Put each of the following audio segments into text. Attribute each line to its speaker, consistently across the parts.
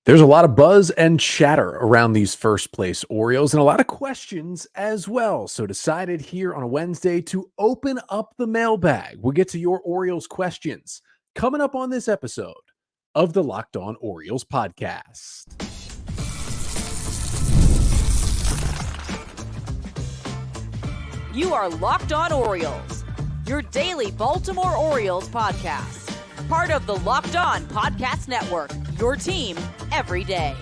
Speaker 1: There's a lot of buzz and chatter around these first place Orioles and a lot of questions as well. So decided here on a Wednesday to open up the mailbag. We'll get to your Orioles questions coming up on this episode of the Locked On Orioles podcast.
Speaker 2: You are Locked On Orioles, your daily Baltimore Orioles podcast. Part of the Locked On Podcast Network, your team every day.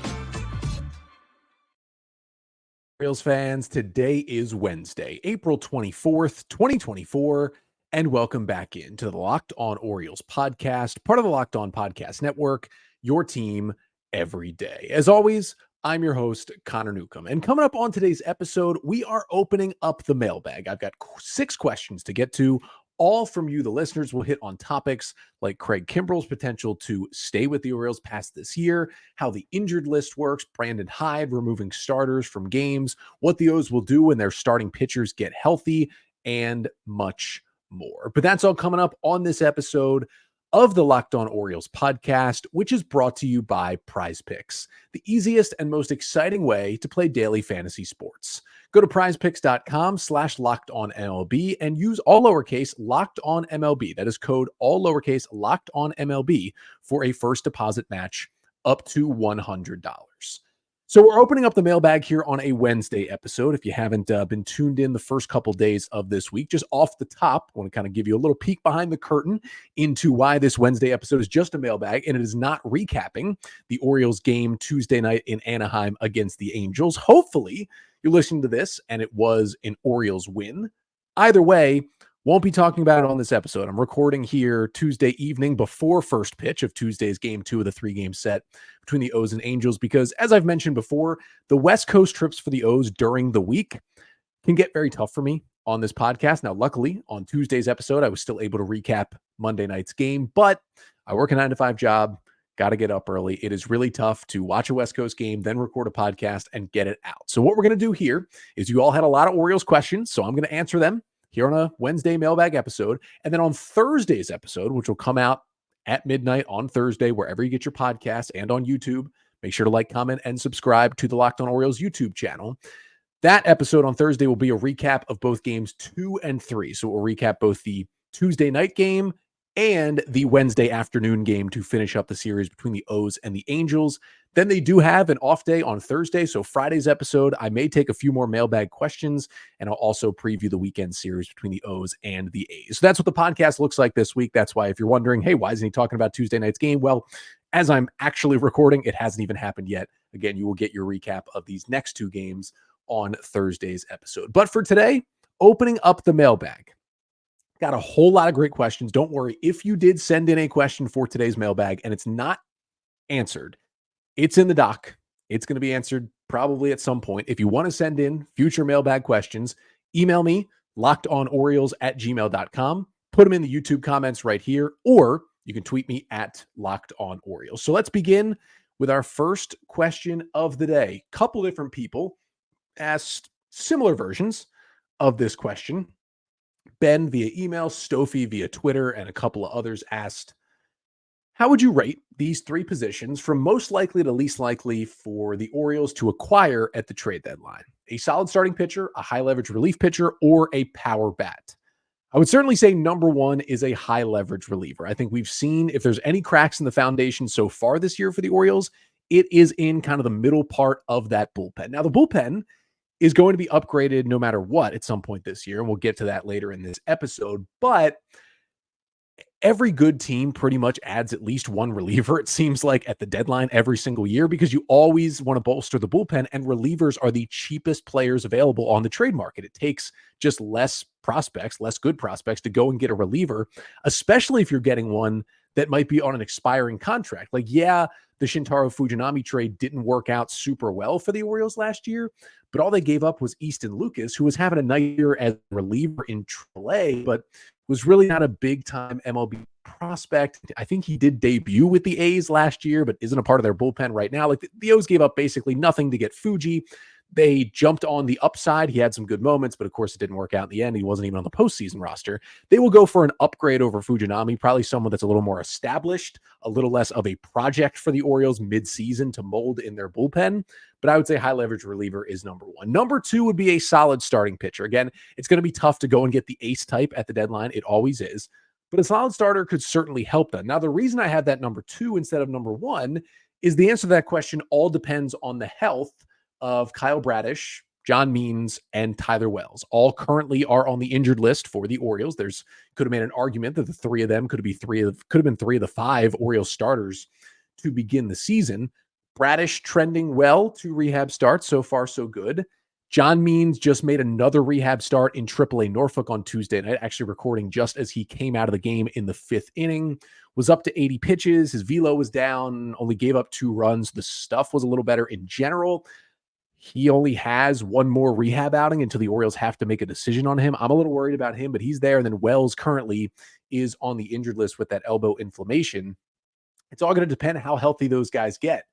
Speaker 1: Orioles fans, today is Wednesday, April 24th, 2024, and welcome back into the Locked On Orioles podcast, part of the Locked On Podcast Network, your team every day. As always, I'm your host, Connor Newcomb, and coming up on today's episode, we are opening up the mailbag. I've got 6 questions to get to, all from you, the listeners. Will hit on topics like Craig Kimbrell's potential to stay with the Orioles past this year, how the injured list works, Brandon Hyde removing starters from games, what the O's will do when their starting pitchers get healthy, and much more. But that's all coming up on this episode of the Locked On Orioles podcast, which is brought to you by PrizePicks, the easiest and most exciting way to play daily fantasy sports. Go to prizepicks.com/lockedonmlb and use all lowercase locked on MLB. That is code all lowercase locked on MLB for a first deposit match up to $100. So we're opening up the mailbag here on a Wednesday episode. If you haven't been tuned in the first couple days of this week, just off the top, I want to kind of give you a little peek behind the curtain into why this Wednesday episode is just a mailbag, and it is not recapping the Orioles game Tuesday night in Anaheim against the Angels. Hopefully, you're listening to this and it was an Orioles win. Either way, won't be talking about it on this episode. I'm recording here Tuesday evening before first pitch of Tuesday's game 2 of the 3-game set between the O's and Angels, because as I've mentioned before, the West Coast trips for the O's during the week can get very tough for me on this podcast. Now, luckily, on Tuesday's episode, I was still able to recap Monday night's game, but I work a 9-to-5 job, got to get up early. It is really tough to watch a West Coast game, then record a podcast and get it out. So what we're going to do here is you all had a lot of Orioles questions, so I'm going to answer them here on a Wednesday mailbag episode. And then on Thursday's episode, which will come out at midnight on Thursday, wherever you get your podcasts and on YouTube, make sure to like, comment, and subscribe to the Locked On Orioles YouTube channel. That episode on Thursday will be a recap of both games 2 and 3. So we'll recap both the Tuesday night game and the Wednesday afternoon game to finish up the series between the O's and the Angels. Then they do have an off day on Thursday. So Friday's episode, I may take a few more mailbag questions, and I'll also preview the weekend series between the O's and the A's. So that's what the podcast looks like this week. That's why if you're wondering, hey, why isn't he talking about Tuesday night's game? Well, as I'm actually recording, it hasn't even happened yet. Again, you will get your recap of these next 2 games on Thursday's episode. But for today, opening up the mailbag. Got a whole lot of great questions. Don't worry. If you did send in a question for today's mailbag and it's not answered, it's in the doc. It's going to be answered probably at some point. If you want to send in future mailbag questions, email me, lockedOnOrioles@gmail.com. Put them in the YouTube comments right here, or you can tweet me at LockedOnOrioles. So let's begin with our first question of the day. A couple different people asked similar versions of this question. Ben via email, Stoffy via Twitter, and a couple of others asked, how would you rate these 3 positions from most likely to least likely for the Orioles to acquire at the trade deadline? A solid starting pitcher, a high leverage relief pitcher, or a power bat? I would certainly say number 1 is a high leverage reliever. I think we've seen if there's any cracks in the foundation so far this year for the Orioles, it is in kind of the middle part of that bullpen. Now, the bullpen is going to be upgraded no matter what at some point this year, and we'll get to that later in this episode. But every good team pretty much adds at least 1 reliever, it seems like, at the deadline every single year, because you always want to bolster the bullpen, and relievers are the cheapest players available on the trade market. It takes just less good prospects to go and get a reliever, especially if you're getting one that might be on an expiring contract. Like, yeah, the Shintaro Fujinami trade didn't work out super well for the Orioles last year, but all they gave up was Easton Lucas, who was having a nice year as a reliever in AAA, but was really not a big-time MLB prospect. I think he did debut with the A's last year, but isn't a part of their bullpen right now. Like, the O's gave up basically nothing to get Fuji. They jumped on the upside. He had some good moments, but of course it didn't work out in the end. He wasn't even on the postseason roster. They will go for an upgrade over Fujinami, probably someone that's a little more established, a little less of a project for the Orioles mid-season to mold in their bullpen. But I would say high leverage reliever is number one. Number two would be a solid starting pitcher. Again, it's going to be tough to go and get the ace type at the deadline. It always is. But a solid starter could certainly help them. Now, the reason I have that number two instead of number one is the answer to that question all depends on the health of Kyle Bradish, John Means, and Tyler Wells. All currently are on the injured list for the Orioles. Could have made an argument that the three of them could have been three of the five Orioles starters to begin the season. Bradish trending well to rehab starts. So far, so good. John Means just made another rehab start in AAA Norfolk on Tuesday night, actually recording just as he came out of the game in the fifth inning. Was up to 80 pitches. His velo was down, only gave up 2 runs. The stuff was a little better in general. He only has one more rehab outing until the Orioles have to make a decision on him. I'm a little worried about him, but he's there. And then Wells currently is on the injured list with that elbow inflammation. It's all going to depend how healthy those guys get.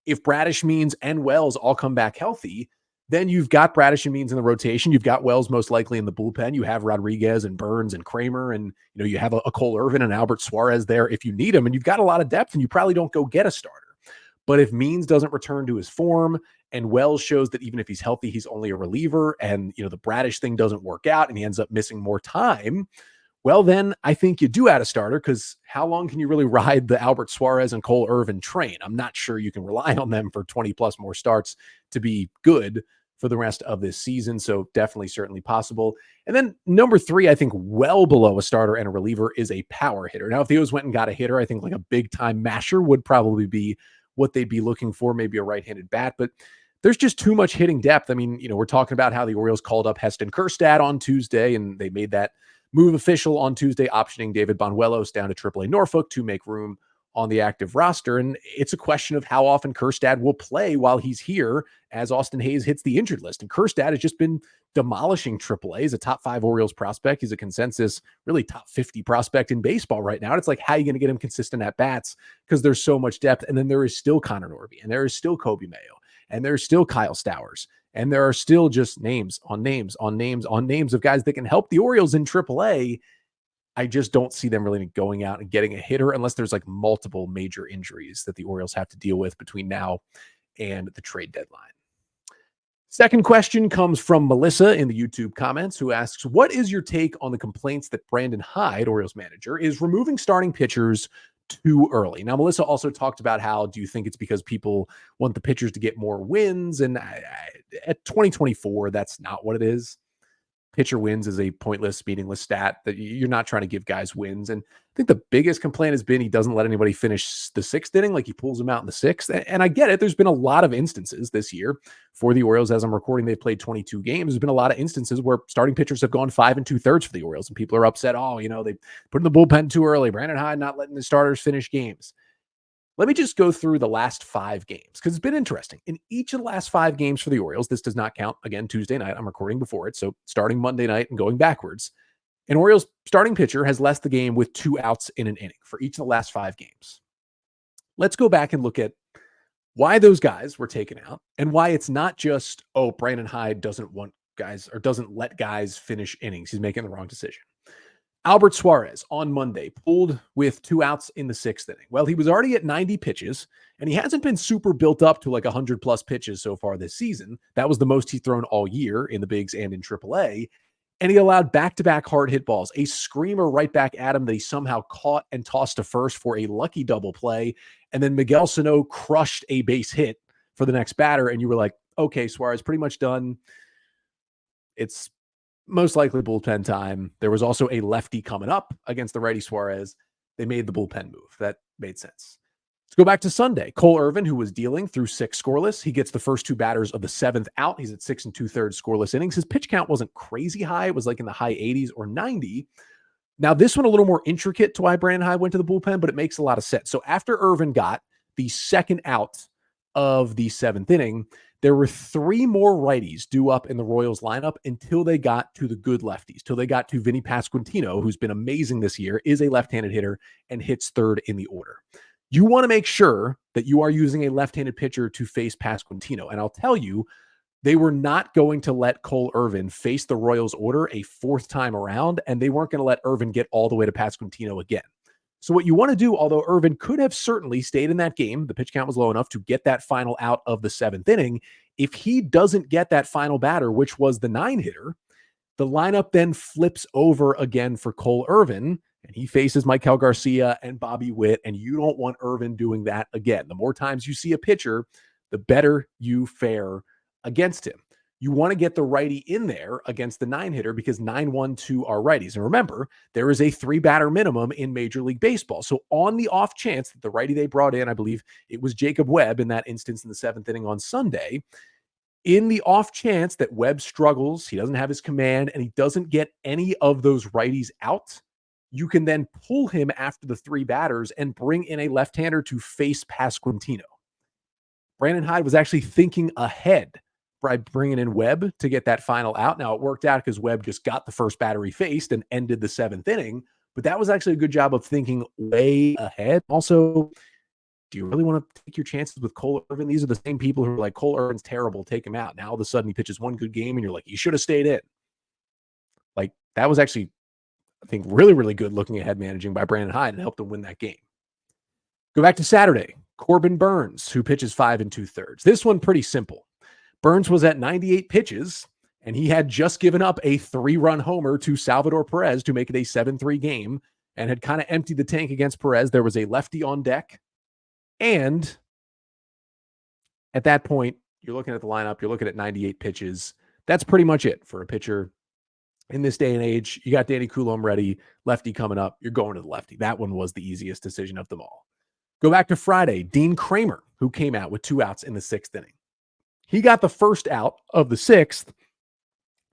Speaker 1: If Bradish, Means, and Wells all come back healthy, then you've got Bradish and Means in the rotation. You've got Wells most likely in the bullpen. You have Rodriguez and Burns and Kramer, and you have a Cole Irvin and Albert Suarez there if you need them. And you've got a lot of depth, and you probably don't go get a starter. But if Means doesn't return to his form, and Wells shows that even if he's healthy, he's only a reliever, and the Bradish thing doesn't work out, and he ends up missing more time, well, then I think you do add a starter, because how long can you really ride the Albert Suarez and Cole Irvin train? I'm not sure you can rely on them for 20 plus more starts to be good for the rest of this season. So definitely, certainly possible. And then number three, I think well below a starter and a reliever is a power hitter. Now, if the O's went and got a hitter, I think like a big time masher would probably be what they'd be looking for, maybe a right-handed bat, but there's just too much hitting depth. I mean, we're talking about how the Orioles called up Heston Kjerstad on Tuesday, and they made that move official on Tuesday, optioning David Banuelos down to AAA Norfolk to make room on the active roster. And it's a question of how often Kjerstad will play while he's here as Austin Hayes hits the injured list. And Kjerstad has just been demolishing AAA. He's a top 5 Orioles prospect. He's a consensus, really top 50 prospect in baseball right now. And it's like, how are you going to get him consistent at bats? Because there's so much depth. And then there is still Connor Norby, and there is still Kobe Mayo, and there's still Kyle Stowers. And there are still just names on names on names on names of guys that can help the Orioles in AAA. I just don't see them really going out and getting a hitter unless there's like multiple major injuries that the Orioles have to deal with between now and the trade deadline. Second question comes from Melissa in the YouTube comments, who asks, what is your take on the complaints that Brandon Hyde, Orioles manager, is removing starting pitchers too early? Now, Melissa also talked about how, do you think it's because people want the pitchers to get more wins? And at 2024, that's not what it is. Pitcher wins is a pointless, meaningless stat that you're not trying to give guys wins. And I think the biggest complaint has been he doesn't let anybody finish the 6th inning, like he pulls them out in the 6th. And I get it. There's been a lot of instances this year for the Orioles. As I'm recording, they've played 22 games. There's been a lot of instances where starting pitchers have gone 5 2/3 for the Orioles, and people are upset. Oh, they put in the bullpen too early. Brandon Hyde not letting the starters finish games. Let me just go through the last 5 games, because it's been interesting. In each of the last 5 games for the Orioles, this does not count, again, Tuesday night. I'm recording before it, so starting Monday night and going backwards, an Orioles starting pitcher has left the game with 2 outs in an inning for each of the last 5 games. Let's go back and look at why those guys were taken out and why it's not just, Brandon Hyde doesn't want guys or doesn't let guys finish innings. He's making the wrong decision. Albert Suarez on Monday pulled with 2 outs in the 6th inning. Well, he was already at 90 pitches, and he hasn't been super built up to like 100 plus pitches so far this season. That was the most he's thrown all year in the bigs and in AAA. And he allowed back-to-back hard hit balls, a screamer right back at him that he somehow caught and tossed to first for a lucky double play. And then Miguel Sano crushed a base hit for the next batter. And you were like, okay, Suarez pretty much done. It's most likely bullpen time. There was also a lefty coming up against the righty Suarez. They made the bullpen move. That made sense. Let's go back to Sunday. Cole Irvin, who was dealing through 6 scoreless. He gets the first 2 batters of the 7th out. He's at 6 2/3 scoreless innings. His pitch count wasn't crazy high. It was like in the high 80s or 90. Now, this one a little more intricate to why Brandon Hyde went to the bullpen, but it makes a lot of sense. So after Irvin got the 2nd out of the 7th inning, there were 3 more righties due up in the Royals lineup until they got to the good lefties, till they got to Vinny Pasquantino, who's been amazing this year, is a left-handed hitter, and hits 3rd in the order. You want to make sure that you are using a left-handed pitcher to face Pasquantino. And I'll tell you, They were not going to let Cole Irvin face the Royals order a fourth time around, and they weren't going to let Irvin get all the way to Pasquantino again. So what you want to do, although Irvin could have certainly stayed in that game, the pitch count was low enough to get that final out of the seventh inning. If he doesn't get that final batter, which was the 9-hitter, the lineup then flips over again for Cole Irvin, and he faces Maikel Garcia and Bobby Witt, and you don't want Irvin doing that again. The more times you see a pitcher, the better you fare against him. You want to get the righty in there against the 9-hitter because 9-1-2 are righties. And remember, there is a 3-batter minimum in Major League Baseball. So on the off chance that the righty they brought in, I believe it was Jacob Webb in that instance in the 7th inning on Sunday, in the off chance that Webb struggles, he doesn't have his command, and he doesn't get any of those righties out, you can then pull him after the 3 batters and bring in a left-hander to face Pasquantino. Brandon Hyde was actually thinking ahead by bringing in Webb to get that final out. Now, it worked out because Webb just got the first batter he faced and ended the 7th inning, but that was actually a good job of thinking way ahead. Also, do you really want to take your chances with Cole Irvin? These are the same people who are like, Cole Irvin's terrible, take him out. Now, all of a sudden, he pitches one good game, and you're like, you should have stayed in. Like, that was actually, I think, really, really good looking ahead managing by Brandon Hyde and helped him win that game. Go back to Saturday. Corbin Burns, who pitches 5 2/3. This one pretty simple. Burns was at 98 pitches, and he had just given up a 3-run homer to Salvador Perez to make it a 7-3 game and had kind of emptied the tank against Perez. There was a lefty on deck. And at that point, you're looking at the lineup, you're looking at 98 pitches. That's pretty much it for a pitcher in this day and age. You got Danny Coulomb ready, lefty coming up, you're going to the lefty. That one was the easiest decision of them all. Go back to Friday, Dean Kramer, who came out with 2 outs in the 6th inning. He got the first out of the 6th.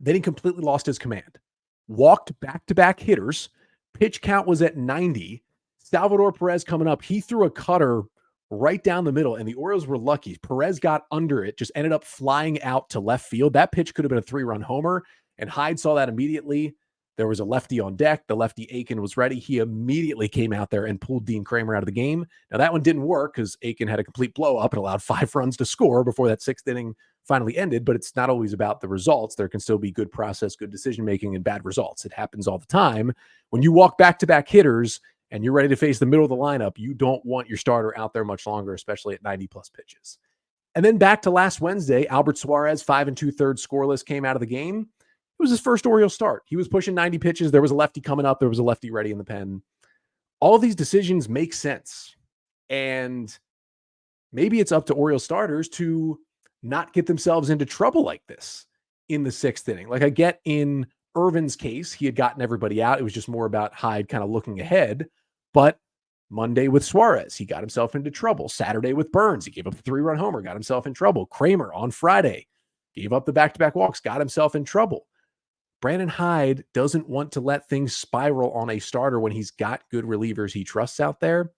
Speaker 1: Then he completely lost his command. Walked back-to-back hitters. Pitch count was at 90. Salvador Perez coming up. He threw a cutter right down the middle, and the Orioles were lucky. Perez got under it, just ended up flying out to left field. That pitch could have been a 3-run homer, and Hyde saw that immediately. There was a lefty on deck. The lefty Aiken was ready. He immediately came out there and pulled Dean Kramer out of the game. Now, that one didn't work because Aiken had a complete blow up and allowed 5 runs to score before that 6th inning finally ended, but it's not always about the results. There can still be good process, good decision-making, and bad results. It happens all the time. When you walk back-to-back hitters and you're ready to face the middle of the lineup, you don't want your starter out there much longer, especially at 90-plus pitches. And then back to last Wednesday, Albert Suarez, 5 2/3 scoreless, came out of the game. It was his first Orioles start. He was pushing 90 pitches. There was a lefty coming up. There was a lefty ready in the pen. All of these decisions make sense. And maybe it's up to Orioles starters to not get themselves into trouble like this in the 6th inning. Like, I get in Irvin's case, he had gotten everybody out. It was just more about Hyde kind of looking ahead. But Monday with Suarez, he got himself into trouble. Saturday with Burns, he gave up the 3-run homer, got himself in trouble. Kramer on Friday gave up the back-to-back walks, got himself in trouble. Brandon Hyde doesn't want to let things spiral on a starter when he's got good relievers he trusts out there.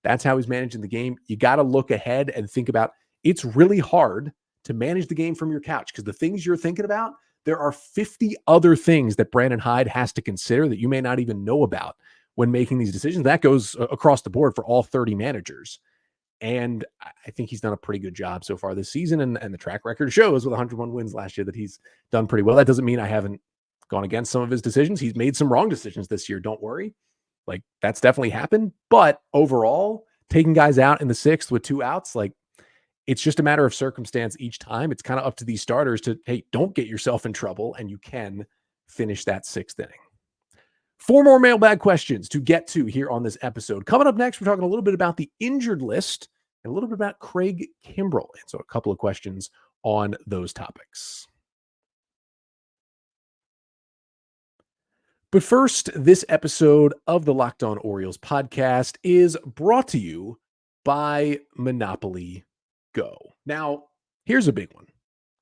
Speaker 1: That's how he's managing the game. You got to look ahead and think about, it's really hard to manage the game from your couch because the things you're thinking about, there are 50 other things that Brandon Hyde has to consider that you may not even know about when making these decisions. That goes across the board for all 30 managers. And I think he's done a pretty good job so far this season. And the track record shows with 101 wins last year that he's done pretty well. That doesn't mean I haven't gone against some of his decisions. He's made some wrong decisions this year. Don't worry. Like, that's definitely happened. But overall, taking guys out in the 6th with 2 outs, like, it's just a matter of circumstance each time. It's kind of up to these starters to, hey, don't get yourself in trouble, and you can finish that 6th inning. 4 more mailbag questions to get to here on this episode. Coming up next, we're talking a little bit about the injured list and a little bit about Craig Kimbrell. And so a couple of questions on those topics. But first, this episode of the Locked On Orioles podcast is brought to you by Monopoly Go. Now, here's a big one.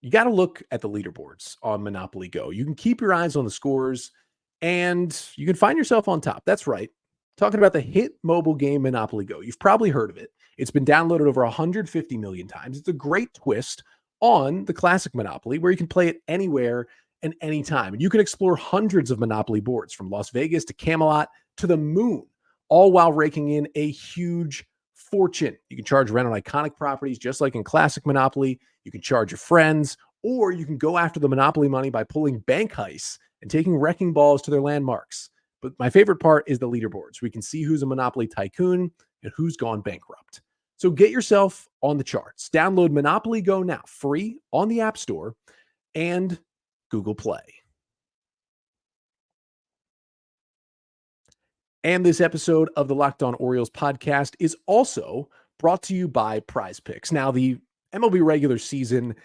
Speaker 1: You got to look at the leaderboards on Monopoly Go. You can keep your eyes on the scores, and you can find yourself on top. That's right. Talking about the hit mobile game Monopoly Go. You've probably heard of it. It's been downloaded over 150 million times. It's a great twist on the classic Monopoly where you can play it anywhere and anytime. And you can explore hundreds of Monopoly boards from Las Vegas to Camelot to the moon, all while raking in a huge fortune. You can charge rent on iconic properties just like in classic Monopoly. You can charge your friends or you can go after the monopoly money by pulling bank heists and taking wrecking balls to their landmarks. But my favorite part is the leaderboards. We can see who's a monopoly tycoon and who's gone bankrupt. So get yourself on the charts. Download Monopoly Go now, free on the App Store and Google Play. And this episode of the Locked On Orioles podcast is also brought to you by PrizePicks. Now, the MLB regular season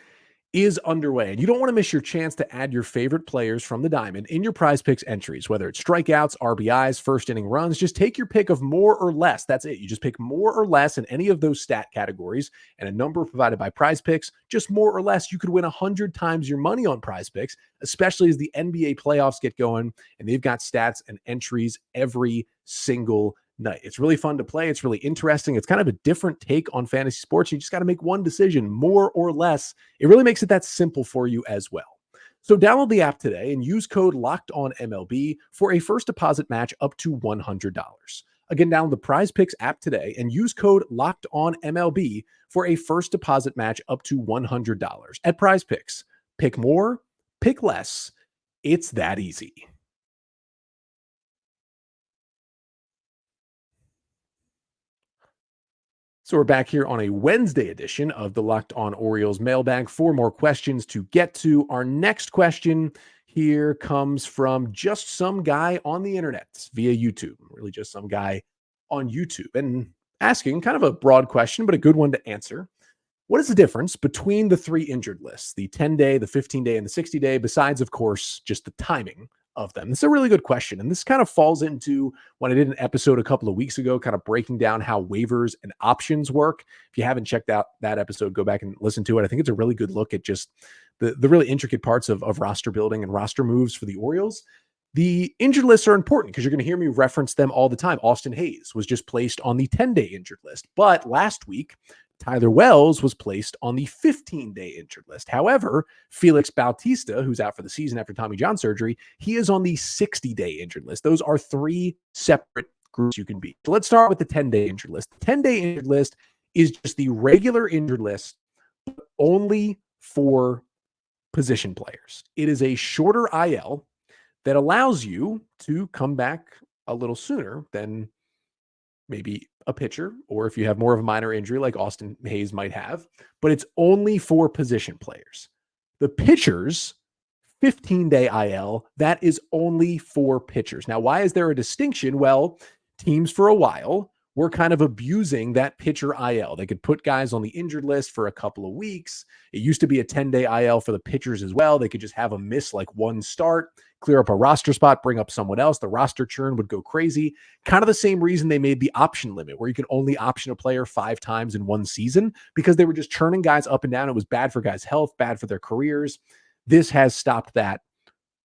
Speaker 1: is underway, and you don't want to miss your chance to add your favorite players from the diamond in your PrizePicks entries, whether it's strikeouts, RBIs, first inning runs. Just take your pick of more or less. That's it. You just pick more or less in any of those stat categories, and a number provided by PrizePicks, just more or less. You could win 100 times your money on PrizePicks, especially as the NBA playoffs get going, and they've got stats and entries every single night. It's really fun to play. It's really interesting. It's kind of a different take on fantasy sports. You just got to make one decision, more or less. It really makes it that simple for you as well. So download the app today and use code LOCKEDONMLB for a first deposit match up to $100. Again, download the PrizePicks app today and use code LOCKEDONMLB for a first deposit match up to $100 at PrizePicks. Pick more, pick less. It's that easy. So we're back here on a Wednesday edition of the Locked On Orioles mailbag. 4 more questions to get to. Our next question here comes from just some guy on the internet via YouTube, really just some guy on YouTube, and asking kind of a broad question, but a good one to answer. What is the difference between the 3 injured lists, the 10-day, the 15-day, and the 60-day, besides, of course, just the timing of them? It's a really good question. And this kind of falls into when I did an episode a couple of weeks ago, kind of breaking down how waivers and options work. If you haven't checked out that episode, go back and listen to it. I think it's a really good look at just the really intricate parts of roster building and roster moves for the Orioles. The injured lists are important because you're going to hear me reference them all the time. Austin Hayes was just placed on the 10-day injured list, but last week, Tyler Wells was placed on the 15-day injured list. However, Felix Bautista, who's out for the season after Tommy John surgery, he is on the 60-day injured list. Those are 3 separate groups you can be. So let's start with the 10-day injured list. The 10-day injured list is just the regular injured list, but only for position players. It is a shorter IL that allows you to come back a little sooner than maybe a pitcher, or if you have more of a minor injury like Austin Hayes might have, but it's only for position players. The pitchers, 15-day IL, that is only for pitchers. Now, why is there a distinction? Well, teams for a while were kind of abusing that pitcher IL. They could put guys on the injured list for a couple of weeks. It used to be a 10-day IL for the pitchers as well. They could just have them miss like one start, clear up a roster spot, bring up someone else. The roster churn would go crazy. Kind of the same reason they made the option limit, where you could only option a player 5 times in one season, because they were just churning guys up and down. It was bad for guys' health, bad for their careers. This has stopped that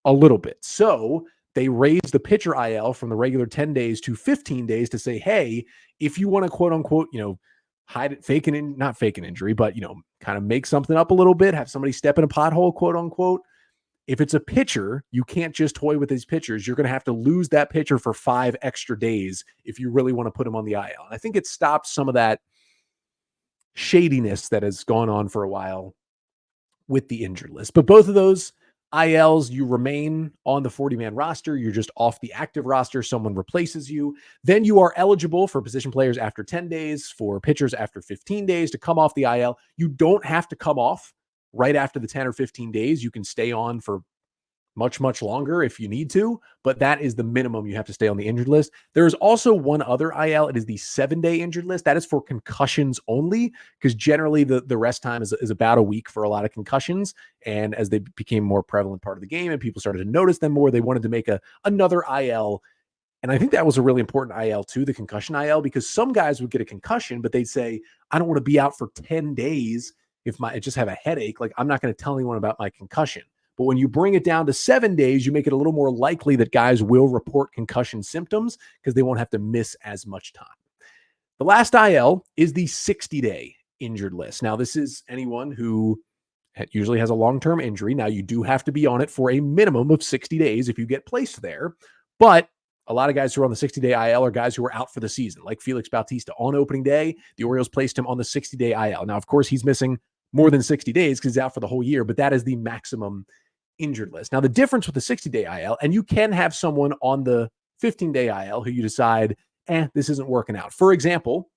Speaker 1: a little bit. So they raised the pitcher IL from the regular 10 days to 15 days to say, hey, if you want to quote unquote, hide it, not fake an injury, but, kind of make something up a little bit, have somebody step in a pothole, quote unquote. If it's a pitcher, you can't just toy with these pitchers. You're going to have to lose that pitcher for 5 extra days if you really want to put him on the IL. And I think it stops some of that shadiness that has gone on for a while with the injured list. But both of those ILs, you remain on the 40-man roster. You're just off the active roster. Someone replaces you. Then you are eligible for position players after 10 days, for pitchers after 15 days to come off the IL. You don't have to come off right after the 10 or 15 days. You can stay on for much, much longer if you need to, but that is the minimum you have to stay on the injured list. There is also one other IL. It is the 7-day injured list. That is for concussions only, because generally the rest time is about a week for a lot of concussions. And as they became more prevalent part of the game and people started to notice them more, they wanted to make another IL. And I think that was a really important IL too, the concussion IL, because some guys would get a concussion, but they'd say, I don't want to be out for 10 days if I just have a headache. Like, I'm not going to tell anyone about my concussion. But when you bring it down to 7 days, you make it a little more likely that guys will report concussion symptoms because they won't have to miss as much time. The last IL is the 60-day injured list. Now, this is anyone who usually has a long-term injury. Now, you do have to be on it for a minimum of 60 days if you get placed there. But a lot of guys who are on the 60-day IL are guys who are out for the season, like Felix Bautista. On opening day, the Orioles placed him on the 60-day IL. Now, of course, he's missing more than 60 days because he's out for the whole year, but that is the maximum injured list. Now, the difference with the 60-day IL, and you can have someone on the 15-day IL who you decide, this isn't working out. For example,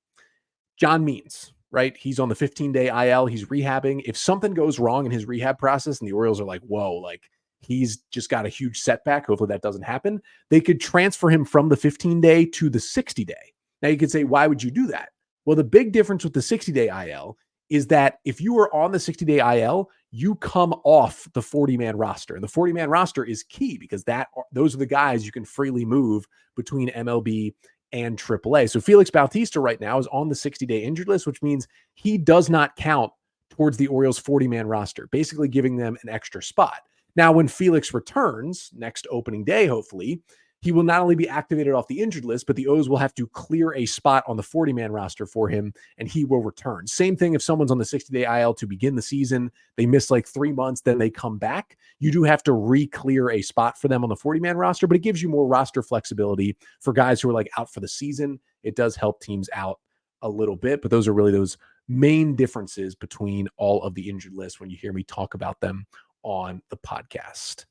Speaker 1: John Means, right? He's on the 15-day IL. He's rehabbing. If something goes wrong in his rehab process and the Orioles are like, whoa, like he's just got a huge setback, hopefully that doesn't happen, they could transfer him from the 15-day to the 60-day. Now you could say, why would you do that? Well, the big difference with the 60-day IL is that if you are on the 60-day IL, you come off the 40-man roster. And the 40-man roster is key because those are the guys you can freely move between MLB and AAA. So Felix Bautista right now is on the 60-day injured list, which means he does not count towards the Orioles 40-man roster, basically giving them an extra spot. Now, when Felix returns next opening day, hopefully, he will not only be activated off the injured list, but the O's will have to clear a spot on the 40-man roster for him, and he will return. Same thing if someone's on the 60-day IL to begin the season, they miss like 3 months, then they come back. You do have to re-clear a spot for them on the 40-man roster, but it gives you more roster flexibility for guys who are like out for the season. It does help teams out a little bit, but those are really those main differences between all of the injured lists when you hear me talk about them on the podcast.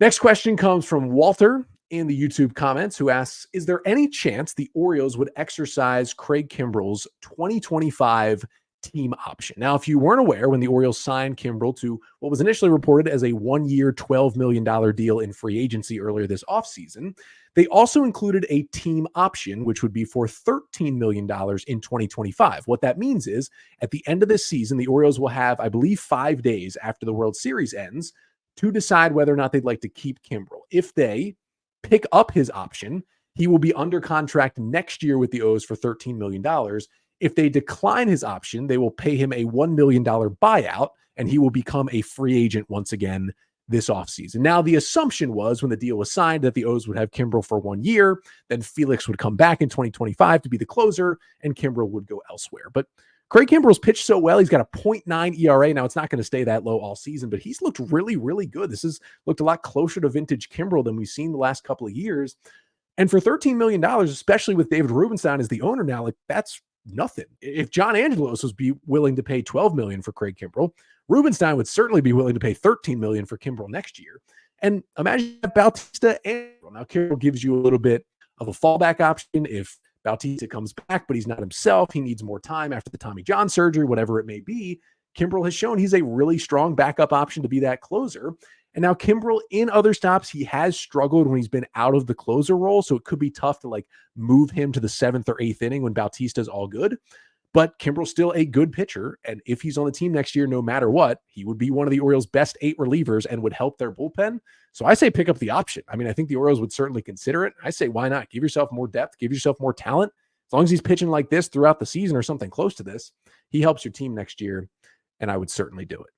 Speaker 1: Next question comes from Walter in the YouTube comments, who asks, is there any chance the Orioles would exercise Craig Kimbrel's 2025 team option? Now, if you weren't aware, when the Orioles signed Kimbrel to what was initially reported as a 1-year, $12 million deal in free agency earlier this offseason, they also included a team option, which would be for $13 million in 2025. What that means is at the end of this season, the Orioles will have, I believe, 5 days after the World Series ends to decide whether or not they'd like to keep Kimbrel. If they pick up his option, he will be under contract next year with the O's for $13 million. If they decline his option, they will pay him a $1 million buyout, and he will become a free agent once again this offseason. Now, the assumption was when the deal was signed that the O's would have Kimbrel for 1 year, then Felix would come back in 2025 to be the closer, and Kimbrel would go elsewhere. But Craig Kimbrel's pitched so well. He's got a 0.9 ERA. Now, it's not going to stay that low all season, but he's looked really, really good. This has looked a lot closer to vintage Kimbrel than we've seen the last couple of years. And for $13 million, especially with David Rubenstein as the owner now, like that's nothing. If John Angelos was willing to pay $12 million for Craig Kimbrel, Rubenstein would certainly be willing to pay $13 million for Kimbrel next year. And imagine Bautista and now Kimbrel gives you a little bit of a fallback option if Bautista comes back, but he's not himself. He needs more time after the Tommy John surgery, whatever it may be. Kimbrel has shown he's a really strong backup option to be that closer. And now Kimbrel in other stops, he has struggled when he's been out of the closer role. So it could be tough to like move him to the 7th or 8th inning when Bautista's all good. But Kimbrel's still a good pitcher. And if he's on the team next year, no matter what, he would be one of the Orioles' best 8 relievers and would help their bullpen. So I say pick up the option. I mean, I think the Orioles would certainly consider it. I say, why not? Give yourself more depth, give yourself more talent. As long as he's pitching like this throughout the season or something close to this, he helps your team next year. And I would certainly do it.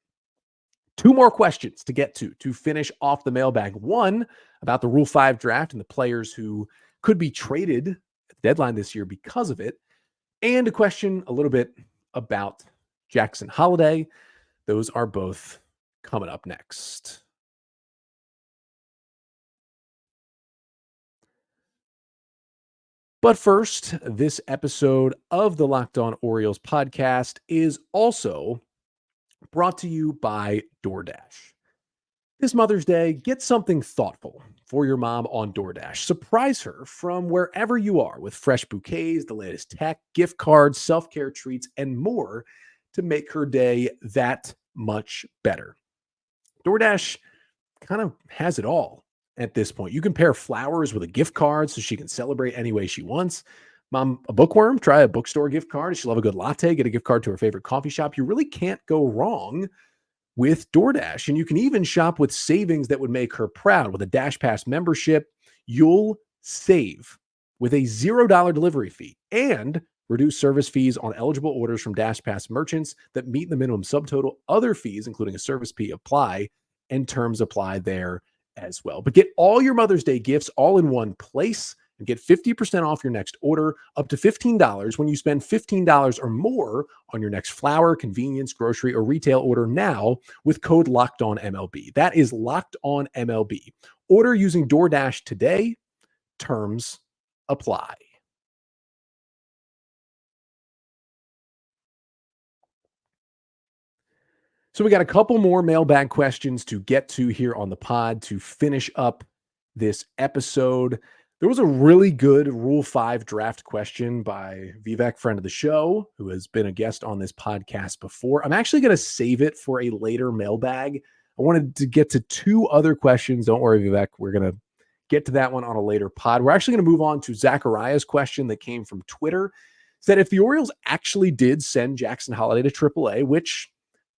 Speaker 1: 2 more questions to get to finish off the mailbag. One about the Rule 5 draft and the players who could be traded at the deadline this year because of it. And a question a little bit about Jackson Holliday. Those are both coming up next. But first, this episode of the Locked On Orioles podcast is also brought to you by DoorDash. This Mother's Day, get something thoughtful for your mom on DoorDash. Surprise her from wherever you are with fresh bouquets, the latest tech, gift cards, self-care treats, and more to make her day that much better. DoorDash kind of has it all at this point. You can pair flowers with a gift card so she can celebrate any way she wants. Mom, a bookworm? Try a bookstore gift card. If she love a good latte, get a gift card to her favorite coffee shop. You really can't go wrong with DoorDash. And you can even shop with savings that would make her proud. With a Dash Pass membership, you'll save with a $0 delivery fee and reduce service fees on eligible orders from Dash Pass merchants that meet the minimum subtotal. Other fees, including a service fee, apply, and terms apply there as well. But get all your Mother's Day gifts all in one place and get 50% off your next order, up to $15 when you spend $15 or more on your next flower, convenience, grocery, or retail order now with code LOCKEDONMLB. That is LOCKEDONMLB. Order using DoorDash today. Terms apply. So we got a couple more mailbag questions to get to here on the pod to finish up this episode. There was a really good Rule 5 draft question by Vivek, friend of the show, who has been a guest on this podcast before. I'm actually going to save it for a later mailbag. I wanted to get to two other questions. Don't worry, Vivek. We're going to get to that one on a later pod. We're actually going to move on to Zachariah's question that came from Twitter. Said if the Orioles actually did send Jackson Holliday to AAA, which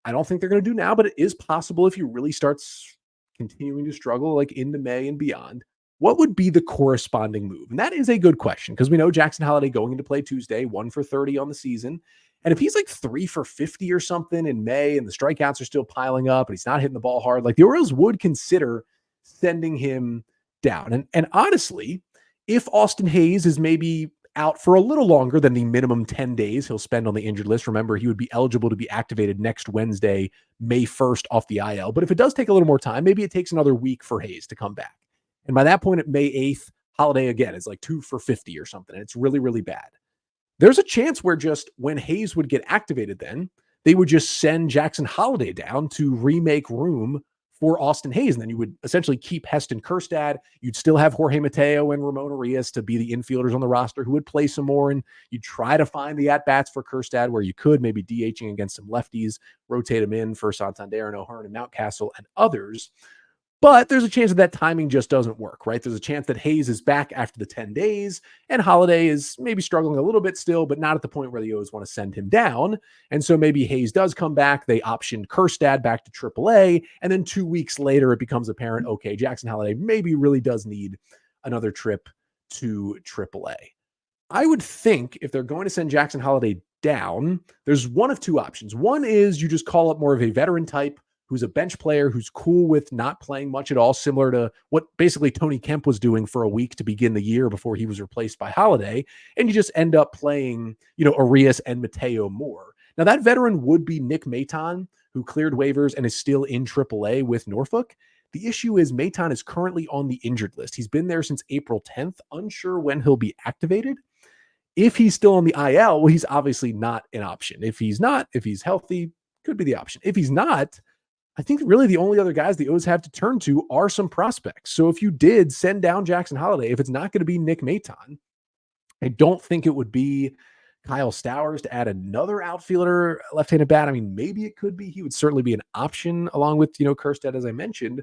Speaker 1: I don't think they're going to do now, but it is possible if he really starts continuing to struggle like into May and beyond, what would be the corresponding move? And that is a good question because we know Jackson Holliday going into play Tuesday, 1 for 30 on the season. And if he's like 3 for 50 or something in May and the strikeouts are still piling up and he's not hitting the ball hard, like the Orioles would consider sending him down. And honestly, if Austin Hayes is maybe out for a little longer than the minimum 10 days he'll spend on the injured list. Remember, he would be eligible to be activated next Wednesday, May 1st off the IL. But if it does take a little more time, maybe it takes another week for Hayes to come back. And by that point, at May 8th, Holliday again is like 2 for 50 or something. And it's really, really bad. There's a chance where just when Hayes would get activated, then they would just send Jackson Holliday down to remake room for Austin Hayes. And then you would essentially keep Heston Kjerstad. You'd still have Jorge Mateo and Ramon Arias to be the infielders on the roster who would play some more. And you'd try to find the at-bats for Kjerstad where you could, maybe DHing against some lefties, rotate him in for Santander and O'Hearn and Mountcastle and others. But there's a chance that timing just doesn't work, right? There's a chance that Hayes is back after the 10 days and Holliday is maybe struggling a little bit still, but not at the point where the O's want to send him down. And so maybe Hayes does come back. They optioned Kjerstad back to AAA. And then 2 weeks later, it becomes apparent, okay, Jackson Holliday maybe really does need another trip to AAA. I would think if they're going to send Jackson Holliday down, there's one of two options. One is you just call up more of a veteran type who's a bench player, who's cool with not playing much at all, similar to what basically Tony Kemp was doing for a week to begin the year before he was replaced by Holliday. And you just end up playing, Arias and Mateo more. Now that veteran would be Nick Maton, who cleared waivers and is still in AAA with Norfolk. The issue is Maton is currently on the injured list. He's been there since April 10th, unsure when he'll be activated. If he's still on the IL, well, he's obviously not an option. If he's healthy, could be the option. If he's not, I think really the only other guys the O's have to turn to are some prospects. So if you did send down Jackson Holliday, if it's not going to be Nick Maton, I don't think it would be Kyle Stowers to add another outfielder, left-handed bat. I mean, maybe it could be. He would certainly be an option along with, Kjerstad, as I mentioned.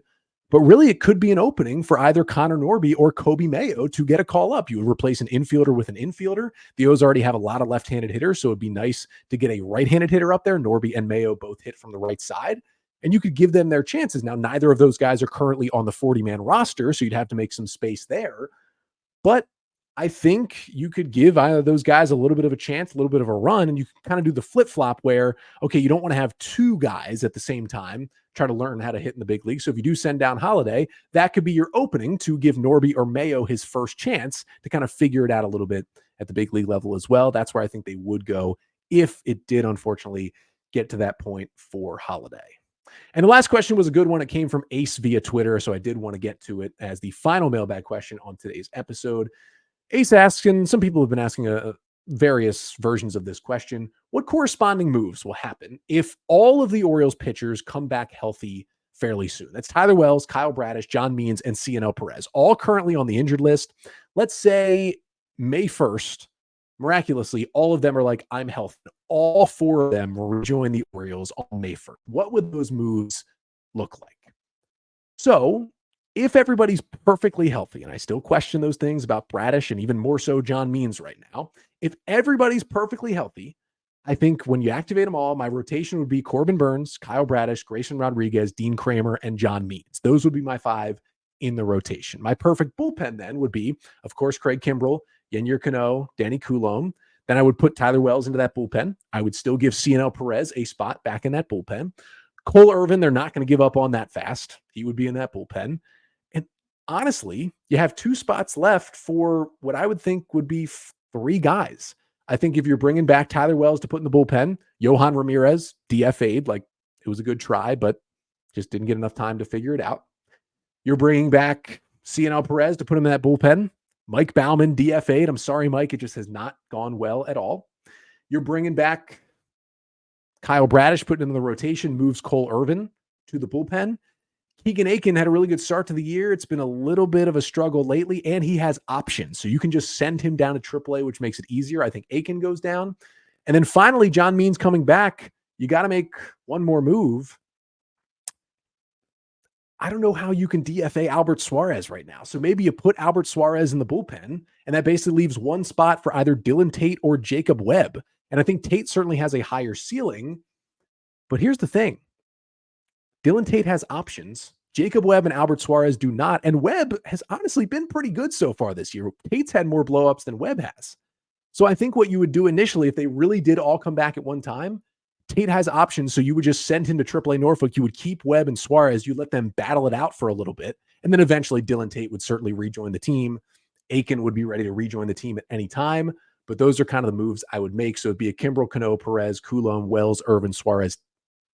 Speaker 1: But really, it could be an opening for either Connor Norby or Kobe Mayo to get a call up. You would replace an infielder with an infielder. The O's already have a lot of left-handed hitters, so it'd be nice to get a right-handed hitter up there. Norby and Mayo both hit from the right side. And you could give them their chances. Now, neither of those guys are currently on the 40-man roster, so you'd have to make some space there. But I think you could give either of those guys a little bit of a chance, a little bit of a run, and you can kind of do the flip-flop where, okay, you don't want to have two guys at the same time try to learn how to hit in the big league. So if you do send down Holliday, that could be your opening to give Norby or Mayo his first chance to kind of figure it out a little bit at the big league level as well. That's where I think they would go if it did, unfortunately, get to that point for Holliday. And the last question was a good one. It came from Ace via Twitter, so I did want to get to it as the final mailbag question on today's episode. Ace asks, and some people have been asking various versions of this question, what corresponding moves will happen if all of the Orioles pitchers come back healthy fairly soon? That's Tyler Wells, Kyle Bradish, John Means, and CNL Perez, all currently on the injured list. Let's say May 1st, miraculously, all of them are like, I'm healthy. All four of them will rejoin the Orioles on May 1st. What would those moves look like? So if everybody's perfectly healthy, and I still question those things about Bradish and even more so John Means right now, if everybody's perfectly healthy, I think when you activate them all, my rotation would be Corbin Burns, Kyle Bradish, Grayson Rodriguez, Dean Kramer, and John Means. Those would be my five in the rotation. My perfect bullpen then would be, of course, Craig Kimbrell, Yennier Cano, Danny Coulombe. Then I would put Tyler Wells into that bullpen. I would still give CNL Perez a spot back in that bullpen. Cole Irvin, they're not going to give up on that fast. He would be in that bullpen. And honestly, you have two spots left for what I would think would be three guys. I think if you're bringing back Tyler Wells to put in the bullpen, Johan Ramirez, DFA'd, like it was a good try, but just didn't get enough time to figure it out. You're bringing back CNL Perez to put him in that bullpen. Mike Baumann, DFA'd. I'm sorry, Mike. It just has not gone well at all. You're bringing back Kyle Bradish put into the rotation, moves Cole Irvin to the bullpen. Keegan Aiken had a really good start to the year. It's been a little bit of a struggle lately, and he has options. So you can just send him down to AAA, which makes it easier. I think Aiken goes down. And then finally, John Means coming back. You got to make one more move. I don't know how you can DFA Albert Suarez right now. So maybe you put Albert Suarez in the bullpen, and that basically leaves one spot for either Dylan Tate or Jacob Webb. And I think Tate certainly has a higher ceiling. But here's the thing. Dylan Tate has options. Jacob Webb and Albert Suarez do not. And Webb has honestly been pretty good so far this year. Tate's had more blowups than Webb has. So I think what you would do initially, if they really did all come back at one time, Tate has options. So you would just send him to AAA Norfolk. You would keep Webb and Suarez. You let them battle it out for a little bit. And then eventually Dylan Tate would certainly rejoin the team. Aiken would be ready to rejoin the team at any time. But those are kind of the moves I would make. So it'd be a Kimbrel, Cano, Perez, Coulomb, Wells, Irvin, Suarez,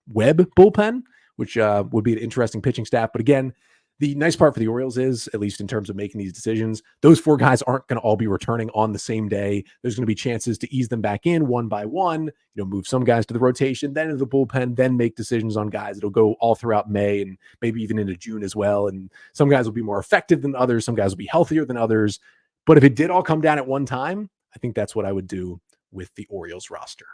Speaker 1: Webb bullpen, which would be an interesting pitching staff. But again, the nice part for the Orioles is, at least in terms of making these decisions, those four guys aren't going to all be returning on the same day. There's going to be chances to ease them back in one by one, move some guys to the rotation, then into the bullpen, then make decisions on guys. It'll go all throughout May and maybe even into June as well. And some guys will be more effective than others. Some guys will be healthier than others. But if it did all come down at one time, I think that's what I would do with the Orioles roster.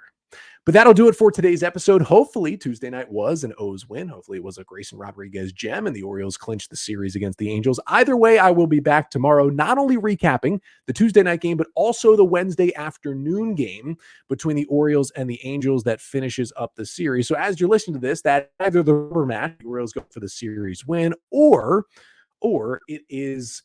Speaker 1: But that'll do it for today's episode. Hopefully Tuesday night was an O's win. Hopefully it was a Grayson Rodriguez gem and the Orioles clinched the series against the Angels. Either way, I will be back tomorrow, not only recapping the Tuesday night game, but also the Wednesday afternoon game between the Orioles and the Angels that finishes up the series. So as you're listening to this, that either the rubber match, the Orioles go for the series win, or it is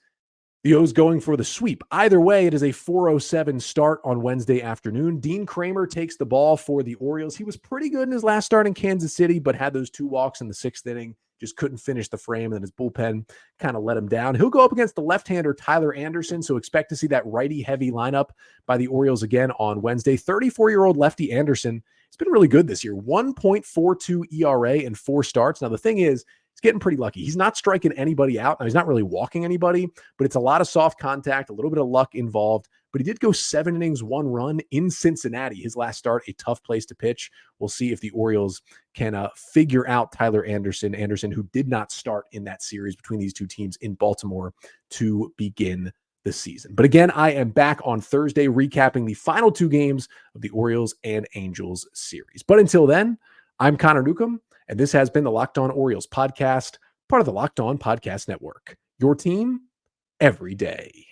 Speaker 1: the O's going for the sweep. Either way, it is a 4:07 start on Wednesday afternoon. Dean Kramer takes the ball for the Orioles. He was pretty good in his last start in Kansas City, but had those 2 walks in the 6th inning. Just couldn't finish the frame, and then his bullpen kind of let him down. He'll go up against the left-hander Tyler Anderson, so expect to see that righty-heavy lineup by the Orioles again on Wednesday. 34-year-old lefty Anderson, he's been really good this year. 1.42 ERA in 4 starts. Now, the thing is, he's getting pretty lucky. He's not striking anybody out. Now, he's not really walking anybody, but it's a lot of soft contact, a little bit of luck involved. But he did go 7 innings, 1 run in Cincinnati. His last start, a tough place to pitch. We'll see if the Orioles can figure out Tyler Anderson, who did not start in that series between these two teams in Baltimore to begin the season. But again, I am back on Thursday recapping the final 2 games of the Orioles and Angels series. But until then, I'm Connor Newcomb, and this has been the Locked On Orioles podcast, part of the Locked On Podcast Network. Your team every day.